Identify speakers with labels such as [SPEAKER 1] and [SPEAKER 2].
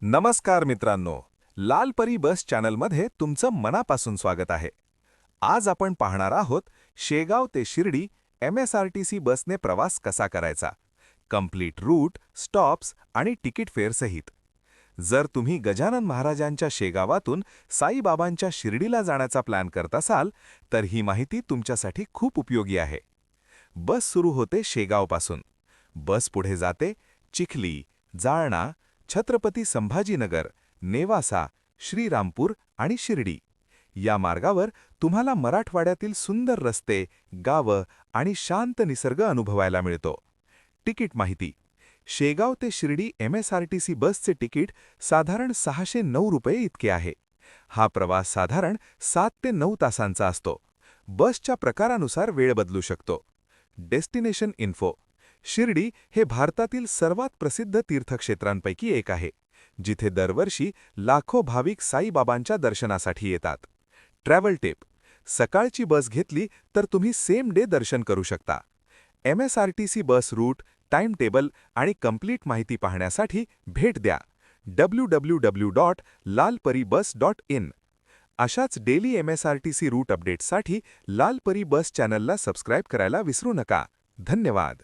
[SPEAKER 1] नमस्कार मित्रांनो, लाल परी बस चॅनलमध्ये तुमचं मनापासून स्वागत आहे. आज आपण पाहणार आहोत शेगाव ते शिर्डी MSRTC बसने प्रवास कसा करायचा, कंप्लीट रूट, स्टॉप्स आणि तिकीट फेअर सहित. जर तुम्ही गजानन महाराजांच्या शेगावातून साईबाबांच्या शिर्डीला जाण्याचा प्लॅन करत असाल तर ही माहिती तुमच्यासाठी खूप उपयोगी आहे. बस सुरू होते शेगावपासून. बस पुढे जाते चिखली, जाळना, छत्रपती संभाजीनगर, नेवासा, श्रीरामपूर आणि शिर्डी. या मार्गावर तुम्हाला मराठवाड्यातील सुंदर रस्ते, गावं आणि शांत निसर्ग अनुभवायला मिळतो. तिकीट माहिती. शेगाव ते शिर्डी MSRTC बसचे तिकीट साधारण 609 रुपये इतके आहे. हा प्रवास साधारण 7 ते 9 तासांचा असतो. बसच्या प्रकारानुसार वेळ बदलू शकतो. Destination info. शिर्डी हे भारतातील सर्वात प्रसिद्ध तीर्थक्षेत्रांपैकी एक आहे, जिथे दरवर्षी लाखो भाविक साईबाबांच्या दर्शनासाठी येतात. Travel tip. सकाळची बस घेतली तर तुम्ही सेम डे दर्शन करू शकता. MSRTC bus route, time table आणि कंप्लीट माहिती पाहण्यासाठी भेट द्या www.lalparibus.in. अशाच डेली MSRTC रूट अपडेट्ससाठी लाल परी बस चॅनलला सबस्क्राईब करायला विसरू नका. धन्यवाद.